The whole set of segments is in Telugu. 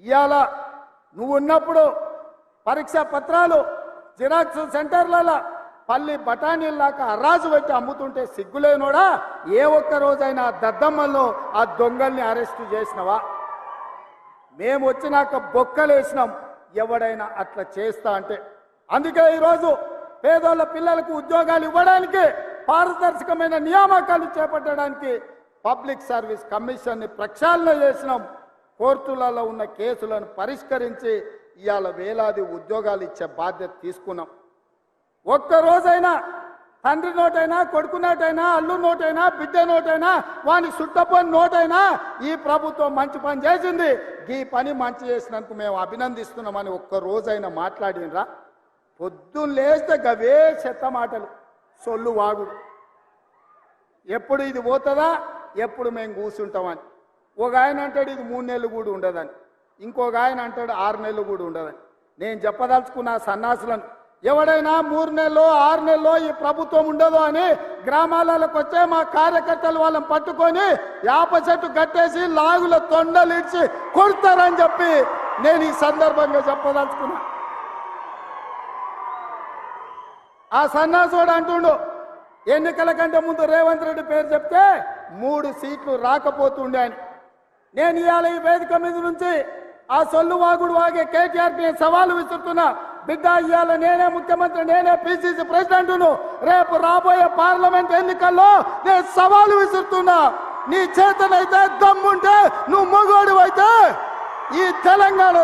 ఇవాళ నువ్వు ఉన్నప్పుడు పరీక్ష పత్రాలు జిరాక్స్ సెంటర్లలో పల్లి బఠానీల్లాగా అరాజు పెట్టి అమ్ముతుంటే సిగ్గులేనోడా ఏ ఒక్క రోజైనా దద్దమ్మల్లో ఆ దొంగల్ని అరెస్టు చేసినవా? మేము వచ్చినాక బొక్కలేసినాం ఎవడైనా అట్లా చేస్తా అంటే. అందుకే ఈరోజు పేదోళ్ళ పిల్లలకు ఉద్యోగాలు ఇవ్వడానికి పారదర్శకమైన నియామకాలు చేపట్టడానికి పబ్లిక్ సర్వీస్ కమిషన్ని ప్రక్షాళన చేసినాం. కోర్టులలో ఉన్న కేసులను పరిష్కరించి ఇవాళ వేలాది ఉద్యోగాలు ఇచ్చే బాధ్యత తీసుకున్నాం. ఒక్కరోజైనా తండ్రి నోటైనా కొడుకు నోటైనా అల్లు నోటైనా బిడ్డ నోటైనా వాని సుట్టపోని నోటైనా ఈ ప్రభుత్వం మంచి పని చేసింది, ఈ పని మంచి చేసినందుకు మేము అభినందిస్తున్నామని ఒక్కరోజైనా మాట్లాడినరా? పొద్దున్న లేస్తే గవే చెత్త మాటలు, సొల్లు వాగుడు. ఎప్పుడు ఇది పోతుందా, ఎప్పుడు మేము కూర్చుంటామని. ఒక ఆయన అంటాడు ఇది 3 నెలలు కూడా ఉండదని, ఇంకొక ఆయన అంటాడు 6 నెలలు కూడా ఉండదని. నేను చెప్పదలుచుకున్న సన్నాసులను, ఎవడైనా 3 నెలలో 6 నెలలో ఈ ప్రభుత్వం ఉండదు అని గ్రామాలకు వచ్చే మా కార్యకర్తలు వాళ్ళని పట్టుకొని యాప చెట్టు కట్టేసి లాగుల తొండలు ఇచ్చి కొడతారని చెప్పి నేను ఈ సందర్భంగా చెప్పదలుచుకున్నా. ఆ సన్నాసుడు అంటుండు ఎన్నికల కంటే ముందు రేవంత్ రెడ్డి పేరు చెప్తే 3 సీట్లు రాకపోతుండే అని. నేను ఇవాళ ఈ వేదిక మీద నుంచి ఆ సొల్లు వాగుడు వాగే కేటీఆర్కి సవాలు విసురుతున్నా. బిడ్డ, ఇవాళ నేనే ముఖ్యమంత్రి, నేనే పిసిసి ప్రెసిడెంట్ను. రేపు రాబోయే పార్లమెంట్ ఎన్నికల్లో నేను సవాలు విసురుతున్నా. నీ చేతనైతే దమ్ముంటే నువ్వు మొగోడు అయితే ఈ తెలంగాణ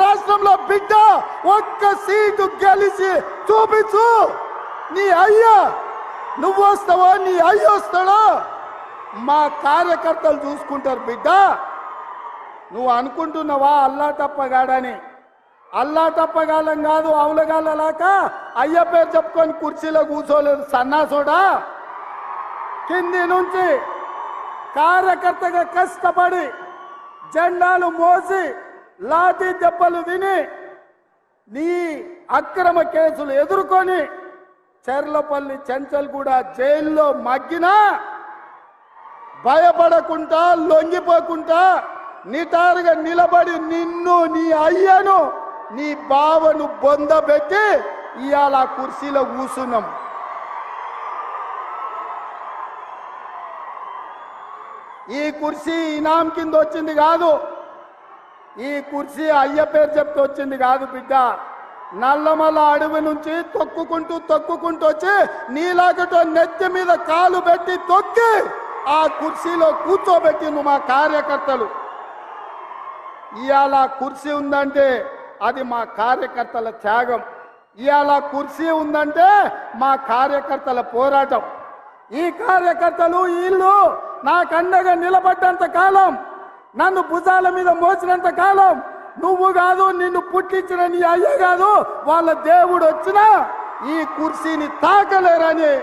రాష్ట్రంలో బిడ్డ ఒక్క సీటు గెలిచి చూపించు. నీ అయ్యా నువ్వు వస్తావో నీ అయ్య వస్తాడో మా కార్యకర్తలు చూసుకుంటారు. బిడ్డ, నువ్వు అనుకుంటున్నావా అల్లా తప్పగాడని? అల్లా తప్పగాలం కాదు, అవులగాలలాక అయ్య పేరు చెప్పుకొని కుర్చీలో కూర్చోలేదు సన్నాసోడా. కింది నుంచి కార్యకర్తగా కష్టపడి జెండాలు మోసి లాఠీ దెబ్బలు విని నీ అక్రమ కేసులు ఎదుర్కొని చెర్లపల్లి చెంచల్ కూడా జైల్లో మగ్గినా భయపడకుండా లొంగిపోకుండా నిటారుగా నిలబడి నిన్ను నీ అయ్యను నీ బావను బొందబెట్టి ఇవాళ కుర్చీలో కూర్చున్నాం. ఈ కుర్చీ ఇనాం కింద వచ్చింది కాదు, ఈ కుర్చీ అయ్య పేరు చెప్తే వచ్చింది కాదు బిడ్డ. నల్లమల్ల అడవి నుంచి తొక్కుకుంటూ వచ్చి నీలాగటో నెత్తి మీద కాలు పెట్టి తొక్కి ఆ కుర్చీలో కూర్చోబెట్టిండు మా కార్యకర్తలు. ఇవాళ కుర్చీ ఉందంటే అది మా కార్యకర్తల త్యాగం. ఇవాళ కుర్చీ ఉందంటే మా కార్యకర్తల పోరాటం. ఈ కార్యకర్తలు వీళ్ళు నాకు అండగా నిలబడ్డంత కాలం, నన్ను భుజాల మీద మోసినంత కాలం, నువ్వు కాదు నిన్ను పుట్టించిన నీ అయ్య కాదు వాళ్ళ దేవుడు వచ్చినా ఈ కుర్చీని తాకలేరని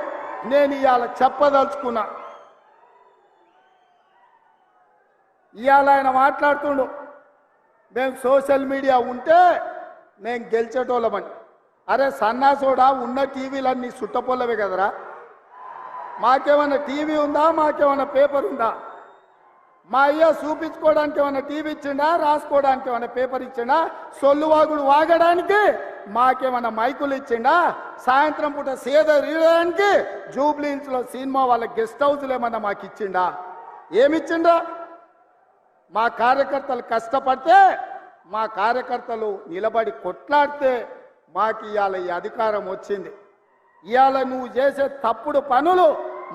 నేను ఇవాళ చెప్పదలుచుకున్నా. ఇవాళ ఆయన మాట్లాడుతుండు మేము సోషల్ మీడియా ఉంటే మేము గెలిచేటోళ్ళమని. అరే సన్నాసోడా, ఉన్న టీవీలన్నీ సుట్టపొల్లవే కదరా. మాకేమన్నా టీవీ ఉందా, మాకేమన్నా పేపర్ ఉందా? మా అయ్య చూపించుకోవడానికి ఏమన్నా టీవీ ఇచ్చిండా, రాసుకోవడానికి ఏమన్నా పేపర్ ఇచ్చిండా? సొల్లువాగుడు వాగడానికి మాకేమన్నా మైకులు ఇచ్చిండా? సాయంత్రం పూట సేద తీయడానికి జూబ్లీహిల్స్లో సినిమా వాళ్ళ గెస్ట్ హౌస్లు ఏమన్నా మాకు ఇచ్చిండా? ఏమిచ్చిండా? మా కార్యకర్తలు కష్టపడితే, మా కార్యకర్తలు నిలబడి కొట్లాడితే మాకు ఇవాళ ఈ అధికారం వచ్చింది. ఇవాళ నువ్వు చేసే తప్పుడు పనులు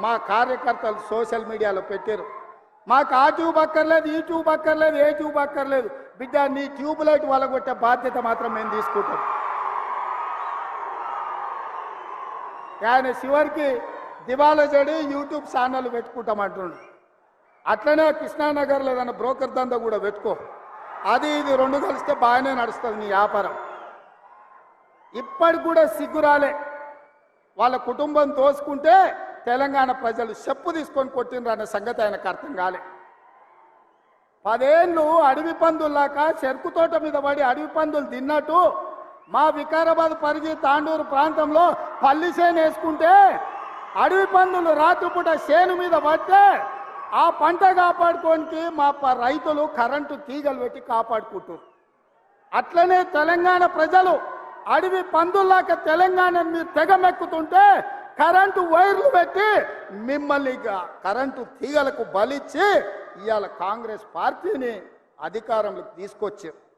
మా కార్యకర్తలు సోషల్ మీడియాలో పెట్టారు. మాకు ఆ ట్యూబ్ అక్కర్లేదు, ఈ ట్యూబ్ అక్కర్లేదు, ఏ ట్యూబ్ అక్కర్లేదు. బిడ్డ, నీ ట్యూబ్ లైట్ వలగొట్టే బాధ్యత మాత్రం మేము తీసుకుంటాం. ఆయన చివరికి దివాలా చెడి యూట్యూబ్ ఛానల్ పెట్టుకుంటామంటుండు. అట్లనే కృష్ణానగర్లో ఏదైనా బ్రోకర్ దందా కూడా పెట్టుకో. అది ఇది 2 కలిస్తే బాగానే నడుస్తుంది నీ వ్యాపారం. ఇప్పటికి కూడా సిగ్గురాలే. వాళ్ళ కుటుంబం తోసుకుంటే తెలంగాణ ప్రజలు చెప్పు తీసుకొని కొట్టినరు అనే సంగతి ఆయనకు అర్థం కాలే. 10 ఏళ్ళు అడవి పందుల్లాక చెరుకు తోట మీద పడి అడవి పందులు తిన్నట్టు మా వికారాబాద్ పరిధి తాండూరు ప్రాంతంలో పల్లి చేను వేసుకుంటే అడవి పందులు రాత్రిపూట చేను మీద పడితే ఆ పంట కాపాడుకోనికి మా రైతులు కరెంటు తీగలు పెట్టి కాపాడుకుంటారు. అట్లనే తెలంగాణ ప్రజలు అడవి పందుల్లాక తెలంగాణ మీరు తెగమెక్కుతుంటే కరెంటు వైర్లు పెట్టి మిమ్మల్ని కరెంటు తీగలకు బలిచ్చి ఇవాళ కాంగ్రెస్ పార్టీని అధికారంలోకి తీసుకొచ్చారు.